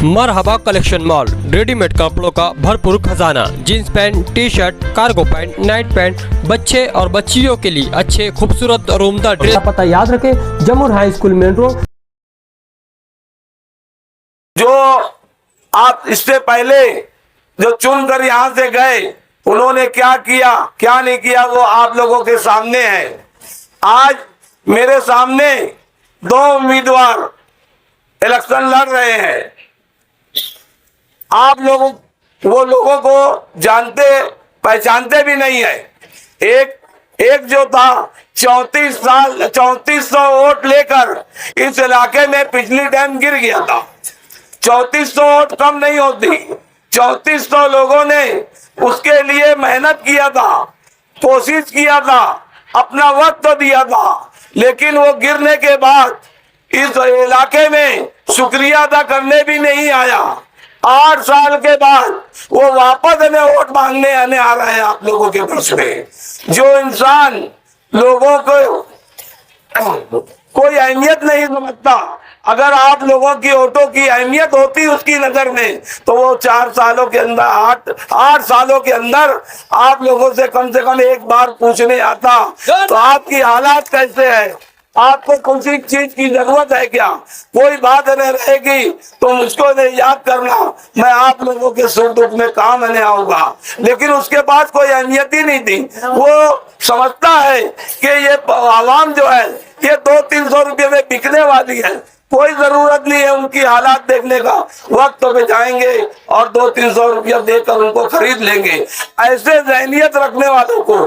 मरहबा collection mall, readymade कपड़ों का भरपूर खजाना। Jeans pant, T shirt, cargo pant, night pant, बच्चे और बच्चियों के लिए अच्छे खूबसूरत और उम्दा ड्रेस। पता याद रखें, जमुर हाई स्कूल मेन रोड। जो आप इससे पहले जो चुनकर यहाँ से गए, उन्होंने क्या किया क्या नहीं किया वो आप लोगों के सामने है। आज मेरे सामने दो उम्मीदवार इलेक्शन लड़ रहे हैं। आप लोग वो लोगों को जानते पहचानते भी नहीं है। एक जो था 3400 वोट लेकर इस इलाके में पिछली टाइम गिर गया था। 3400 वोट कम नहीं होती। 3400 लोगों ने उसके लिए मेहनत किया था, कोशिश किया था, अपना वक्त तो दिया था, लेकिन वो गिरने के बाद इस इलाके में शुक्रिया अदा करने भी नहीं आया। 8 साल के बाद वो वापस हमें वोट मांगने आने आ रहा है आप लोगों के बीच में। जो इंसान लोगों को कोई अहमियत नहीं समझता, अगर आप लोगों की वोटों की अहमियत होती उसकी नजर में, तो वो 4 सालों के अंदर 8 सालों के अंदर आप लोगों से कम एक बार पूछने आता तो आपकी हालात कैसे है, आपको किसी चीज की जरूरत है क्या, कोई बात नहीं रहेगी तो मुझको नहीं याद करना, मैं आप लोगों के सुख दुख में काम आने आऊंगा। लेकिन उसके पास कोई अहमियत ही नहीं थी। वो समझता है कि ये आवाम जो है ये 200-300 रुपये में बिकने वाली है, कोई जरूरत नहीं है उनकी हालात देखने का। वक्त पे जाएंगे और 200-300 रुपया देकर उनको खरीद लेंगे। ऐसे ज़हनियत रखने वालों को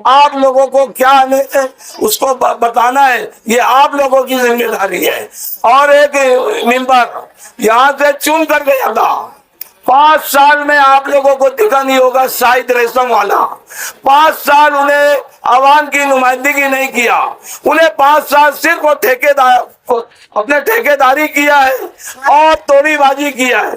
आप लोगों को क्या नहीं उसको बताना है, ये आप लोगों की जिम्मेदारी है। और एक मेंबर यहाँ से चुन कर गया था, 5 साल में आप लोगों को दिखा नहीं होगा शाहिद रेशम वाला। 5 साल उन्हें आवाम की नुमाइंदगी नहीं किया। उन्हें 5 साल सिर्फ वो ठेकेदार अपने ठेकेदारी किया है और तोड़ीबाजी किया है।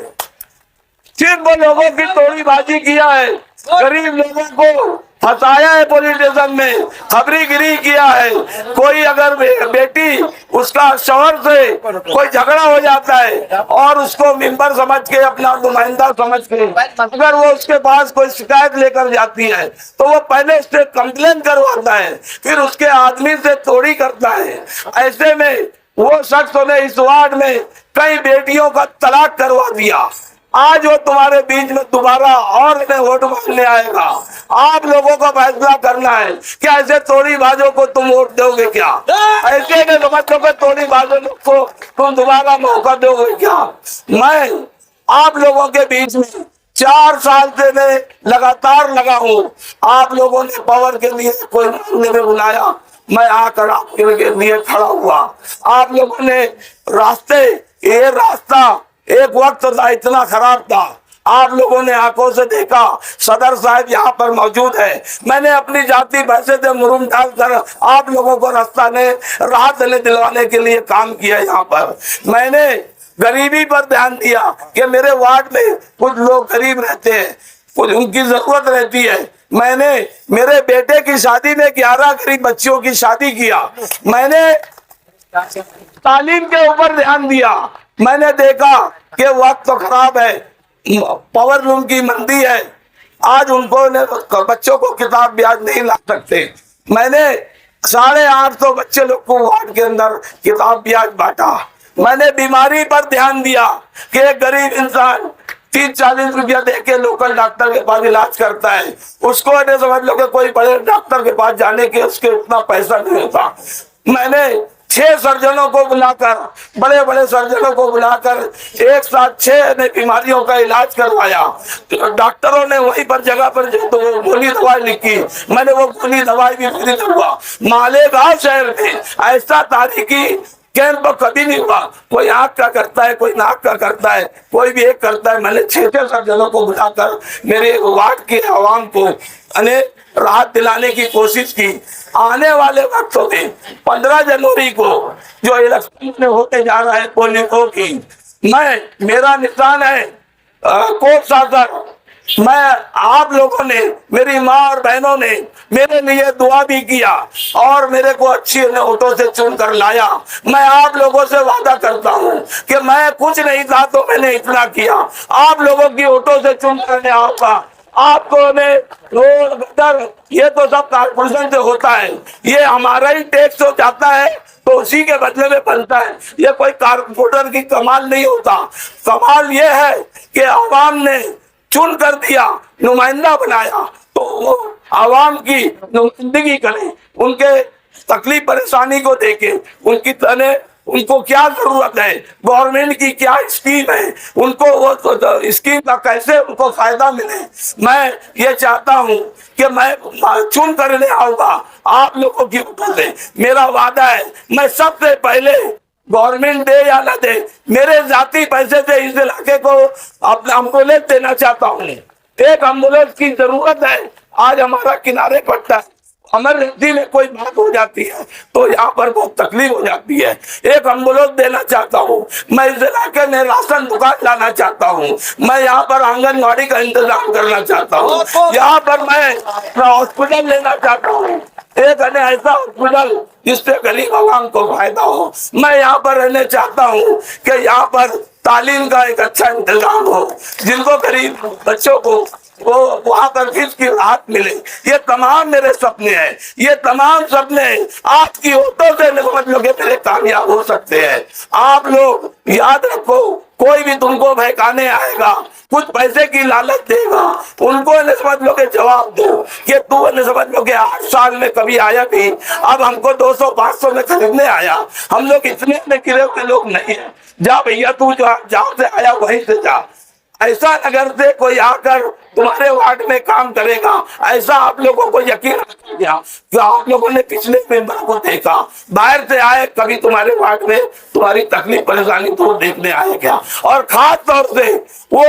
सिर्फ वो लोगों की तोड़ीबाजी किया है, गरीब लोगों को फंसाया है पुलिस स्टेशन में, खबरीगिरी किया है। कोई अगर बेटी उसका शौहर से कोई झगड़ा हो जाता है और उसको मेंबर समझ के, अपना नुमाइंदा समझ के अगर वो उसके पास कोई शिकायत लेकर जाती है तो वो पहले उससे कंप्लेन करवाता है, फिर उसके आदमी से तोड़ी करता है। ऐसे में वो शख्स ने इस वार्ड में कई बेटियों का तलाक करवा दिया। आज वो तुम्हारे बीच में दोबारा और वोट मांगने आएगा। आप लोगों को फैसला करना है कि ऐसे तोड़ीबाजों को तुम वोट दोगे क्या, ऐसे में समझो कि तोड़ीबाजों को तुम दोबारा मौका दोगे क्या। मैं आप लोगों के बीच में 4 साल से मैं लगातार लगा हूँ। आप लोगों ने पावर के लिए कोई मांगने में बुलाया, मैं आकर आपके लिए खड़ा हुआ। आप लोगों ने ये रास्ता एक वक्त था इतना खराब था, आप लोगों ने आंखों से देखा। सदर साहब यहाँ पर मौजूद है, मैंने अपनी जाति पैसे से मुरुम डालकर आप लोगों को राहत दिलवाने के लिए काम किया। यहाँ पर मैंने गरीबी पर ध्यान दिया कि मेरे वार्ड में कुछ लोग गरीब रहते हैं, कुछ उनकी जरूरत रहती है। मैंने मेरे बेटे की शादी में 11 गरीब बच्चियों की शादी किया। मैंने तालीम के ऊपर ध्यान दिया। मैंने देखा कि वक्त तो खराब है, पावर लूम की मंदी है, आज उनको बच्चों को किताब ब्याज नहीं ला सकते। मैंने 850 बच्चे लोग को वार्ड के अंदर किताब ब्याज बांटा। मैंने बीमारी पर ध्यान दिया कि एक गरीब इंसान 30-40 रुपया दे के लोकल डॉक्टर के पास इलाज करता है, उसको समझ लो कि कोई बड़े डॉक्टर के पास जाने के उसके उतना पैसा नहीं होता। मैंने 6 सर्जनों को बुलाकर, बड़े सर्जनों को बुलाकर एक साथ 6 बीमारियों का इलाज करवाया। डॉक्टरों ने वहीं पर जगह पर तो गोली दवाई लिखी, मैंने वो गोली दवाई भी फ्री करवा। मालेगांव शहर में ऐसा तारीखी कैंप कभी नहीं हुआ। कोई आँख का करता है, कोई नाक का करता है, कोई भी एक करता है। मैंने 6 सर्जनों को बुलाकर मेरे वार्ड के आवाम को राहत दिलाने की कोशिश की। आने वाले वक्तों में 15 जनवरी को जो इलेक्शन में होते जा रहा है पोलिंगों की, मेरा निशान है कोर्ट शासन। मैं आप लोगों ने, मेरी माँ और बहनों ने मेरे लिए दुआ भी किया और मेरे को अच्छी वोटों से चुन कर लाया। मैं आप लोगों से वादा करता हूँ कि मैं कुछ नहीं था तो मैंने इतना किया। आप लोगों की वोटों से चुन करने आऊंगा। आपको ने रोड गटर ये तो सब कारपोरेशन से होता है, ये हमारा ही टैक्स हो जाता है तो उसी के बदले में बनता है। ये कोई कारपोरेटर की कमाल नहीं होता। कमाल ये है कि आवाम ने चुन कर दिया, नुमाइंदा बनाया, तो वो आवाम की नुमाइंदगी करें, उनके तकलीफ परेशानी को देखें, उनकी तरह उनको क्या जरूरत है, गवर्नमेंट की क्या स्कीम है, उनको वो स्कीम का कैसे उनको फायदा मिले। मैं ये चाहता हूँ कि मैं चुन करने आऊंगा आप लोगों की वजह से। मेरा वादा है, मैं सबसे पहले गवर्नमेंट दे या ना दे, मेरे जाती पैसे से इस इलाके को अपना एम्बुलेंस देना चाहता हूँ। एक एम्बुलेंस की जरूरत है। आज हमारा किनारे पड़ता है, इमरजेंसी में कोई बात हो जाती है तो यहाँ पर बहुत तकलीफ हो जाती है। एक एम्बुलेंस देना चाहता हूँ। मैं इस इलाके में राशन दुकान लाना चाहता हूँ। मैं यहाँ पर आंगनबाड़ी का इंतजाम करना चाहता हूँ। यहाँ पर मैं हॉस्पिटल लेना चाहता हूँ, एक ऐसा हॉस्पिटल जिससे गरीब आवाम को फायदा हो। मैं यहाँ पर रहने चाहता हूँ कि यहाँ पर तालीम का एक अच्छा इंतजाम हो, जिनको गरीब बच्चों को वो वहां पर फीस की राहत मिले। ये तमाम मेरे सपने हैं, ये तमाम सपने आपकी वोटों से समझ लो मेरे कामयाब हो सकते हैं। आप लोग याद रखो, कोई भी तुमको बहकाने आएगा, कुछ पैसे की लालच देगा, उनको समझ लो के जवाब दो कि तू समझ लो के 8 साल में कभी आया भी, अब हमको 200-500 में खरीदने आया। हम लोग इतने में गिरे हुए लोग नहीं है। जा भैया तू जहाँ से आया वहीं से जा। ऐसा नगर से कोई आकर तुम्हारे वार्ड में काम करेगा, ऐसा आप लोगों को यकीन गया कि आप लोगों ने पिछले मेंबर को देखा, बाहर से आए कभी तुम्हारे वार्ड में तुम्हारी तकलीफ परेशानी तो देखने आए क्या। और खास तौर से वो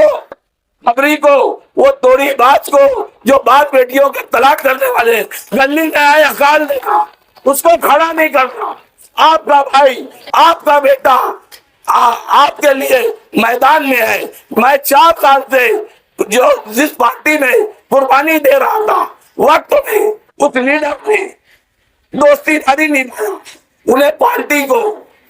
खबरी को, वो तोड़ी बाज को, जो बात बेटियों के तलाक करने वाले गली में आए अकाल देखा, उसको खड़ा नहीं करना। आपका भाई, आपका बेटा आपके लिए मैदान में है। मैं 4 साल से जो जिस पार्टी में कुर्बानी दे रहा था, वक्त में उस लीडर ने दोस्तीदारी निभाया, उन्हें पार्टी को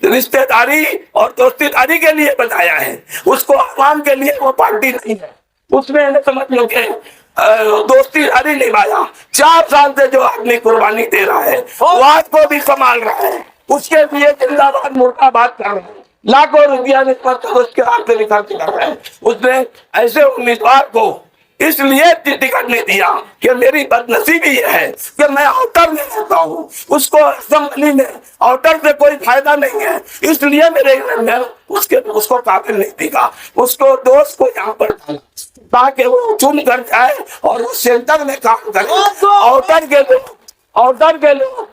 रिश्तेदारी और दोस्तीदारी के लिए बताया है, उसको आवाम के लिए वो पार्टी नहीं है। उसमें समझ लो के दोस्तीदारी निभाया। 4 साल से जो आदमी कुर्बानी दे रहा है, वाद को भी संभाल रहा है, उसके लिए जिंदाबाद मुर्दाबाद कर रहा है, लाखों रुपया उसके हाथ से निकाल कर रहा है। उसने ऐसे उम्मीदवार को इसलिए टिकट नहीं दिया कि मेरी बदनसीबी ये है कि मैं आउटर में रहता हूँ, उसको असेंबली में आउटर से कोई फायदा नहीं है, इसलिए मेरे उसको काबिल नहीं दिखा। उसको दोस्त को यहाँ पर ताकि वो चुन कर जाए और वो सेंटर में काम करे। आउटर के लोग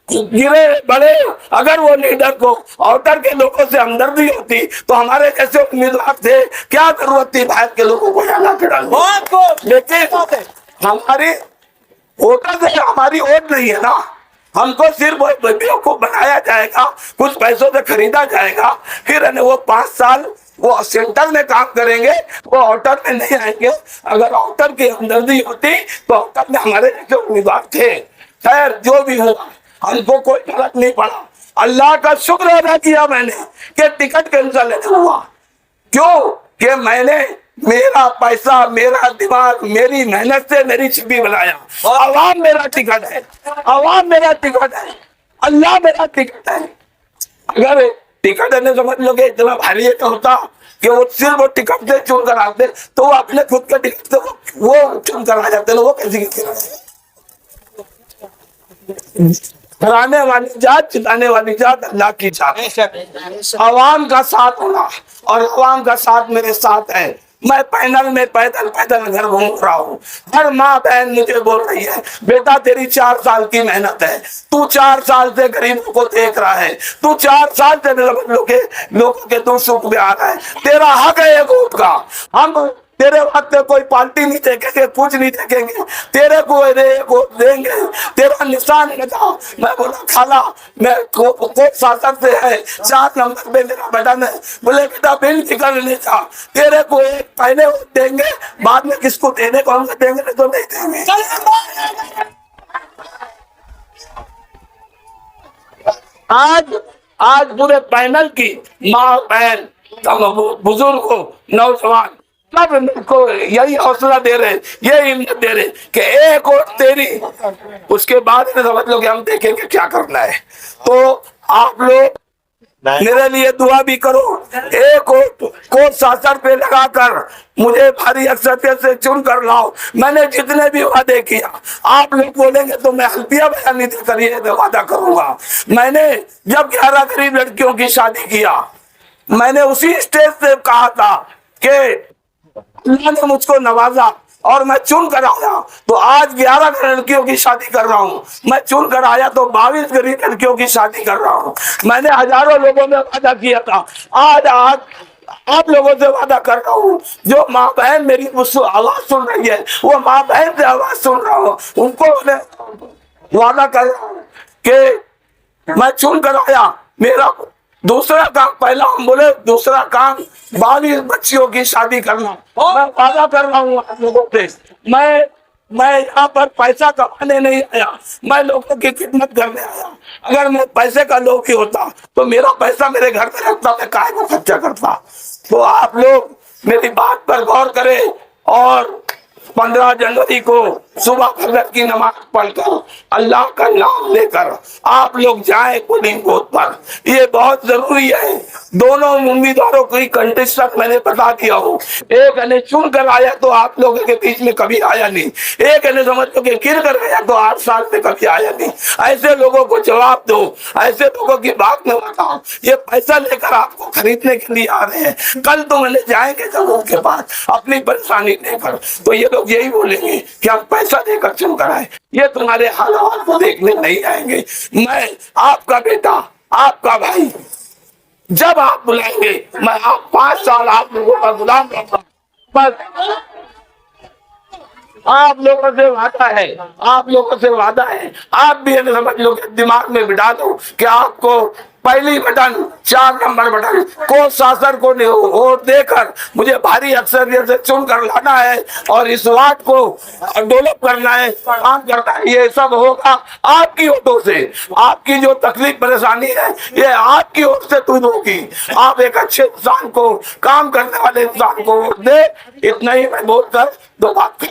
गिरे बड़े, अगर वो लीडर को आउटर के लोगों से हमदर्दी होती तो हमारे जैसे उम्मीदवार थे, क्या जरूरत थी बाहर के लोगों को यहाँ डालने। लेकिन हमारी वोटर से हमारी वोट नहीं है ना, हमको सिर्फ वो को बनाया जाएगा, कुछ पैसों से खरीदा जाएगा, फिर वो 5 साल वो सेंटर में काम करेंगे, वो आउटर में नहीं आएंगे। अगर आउटर की हमदर्दी होती तो आउटर में हमारे जैसे उम्मीदवार थे। खैर जो भी हुआ, हमको कोई फर्क नहीं पड़ा। अल्लाह का शुक्र अदा किया मैंने कि टिकट कैंसिल हुआ। क्यों? कि मैंने मेरा पैसा, मेरा दिमाग, मेरी मेहनत से मेरी छवि बनाया। आवाम मेरा टिकट है, आवाम मेरा टिकट है, अल्लाह मेरा टिकट है। अगर टिकट ने समझ लो कि इतना भारी तो होता कि वो सिर्फ वो टिकट से चुन कर आते, तो वो अपने खुद के टिकट से वो चुन कर आ जाते, वो कैसे कराने वाली जात, जिताने वाली जात अल्लाह की जात। आवाम का साथ होना, और आवाम का साथ मेरे साथ है। मैं पैनल में पैदल घर घूम रहा हूँ। हर माँ बहन मुझे बोल रही है, बेटा तेरी 4 साल की मेहनत है, तू 4 साल से गरीबों को देख रहा है, तू 4 साल से लोगों के दुख सुख में आ रहा है, तेरा हक है एक वोट का। हम तेरे वास्ते कोई पार्टी नहीं देखेंगे, कुछ नहीं देखेंगे, तेरे को वोट देंगे, तेरा निशान बता। मैं बोला खाला मैं कोर्ट शासन से है, 4 नंबर पे मेरा बटन है। बोले बेटा बिल फिक्र नहीं था, तेरे को एक पहले वोट देंगे, बाद में किसको देने को हम देंगे, नहीं तो नहीं देंगे। आज पूरे पैनल की माँ बहन बुजुर्ग को नौजवान सब को यही हौसला दे रहे, ये हिम्मत दे रहे कि एक वोट तेरी, उसके बाद में समझ लो कि हम देखेंगे क्या करना है। तो आप लोग मेरे लिए दुआ भी करो, एक वोट कोर्ट शासन पे लगाकर मुझे भारी अक्सरियत से चुन कर लाओ। मैंने जितने भी वादे किया, आप लोग बोलेंगे तो मैं हल्फिया बयानी देकर ये वादा करूंगा। मैंने जब 11 गरीब लड़कियों की शादी किया, मैंने उसी स्टेज से कहा था कि अल्लाह ने मुझको नवाजा और मैं चुन कर आया, तो आज 11 लड़कियों की शादी कर रहा हूँ। मैं चुन कर आया तो 22 गरीब लड़कियों की शादी कर रहा हूँ। मैंने हजारों लोगों में वादा किया था, आज आप लोगों से वादा कर रहा हूँ। जो माँ बहन मेरी आवाज सुन रही है, वो माँ बहन से आवाज सुन रहा हूँ, उनको मैं वादा कर रहा हूँ कि मैं चुन कर आया। मेरा दूसरा काम, पहला हम बोले दूसरा काम 22 बच्चियों की शादी करना। मैं वादा कर रहा हूँ आप लोगों से, मैं यहाँ पर पैसा कमाने नहीं आया, मैं लोगों की खिदमत करने आया। अगर मैं पैसे का लोभी होता तो मेरा पैसा मेरे घर में रखता, मैं काहे को खर्चा करता। तो आप लोग मेरी बात पर गौर करें और 15 जनवरी को सुबह फजर की नमाज पढ़कर अल्लाह का नाम लेकर आप लोग जाएं पोलिंग बूथ पर। ये बहुत जरूरी है। दोनों उम्मीदवारों की कंटेस्टेंट मैंने बता दिया हूँ। एक ने चुन कर आया तो आप लोगों के बीच में कभी आया नहीं, एक ने समझ लो कि गिर कर गया तो 8 साल में कभी आया नहीं। ऐसे लोगों को जवाब दो, ऐसे लोगों की बात में बताओ। ये पैसा लेकर आपको खरीदने के लिए आ रहे हैं, कल तो मैंने जाएंगे जब उनके पास अपनी परेशानी लेकर, तो ये लोग यही बोलेंगे कि हम पैसा देकर चुन कर आए। ये तुम्हारे हालात को देखने नहीं आएंगे। मैं आपका बेटा, आपका भाई, जब आप बुलाएंगे मैं 5 साल आप लोगों का गुलाम रहूंगा। बस आप लोगों से वादा है, आप लोगों से वादा है। आप भी समझ लो कि दिमाग में बिठा दो कि आपको पहली बटन 4 नंबर बटन को शासन को वोट देकर मुझे भारी अक्सरियत से चुन कर लाना है और इस वार्ड को डेवलप करना है, काम करना है। ये सब होगा आपकी वोटों से। आपकी जो तकलीफ परेशानी है ये आपकी वोट से दूर होगी। आप एक अच्छे इंसान को, काम करने वाले इंसान को वोट दे। इतना ही मैं बोलकर 2 बात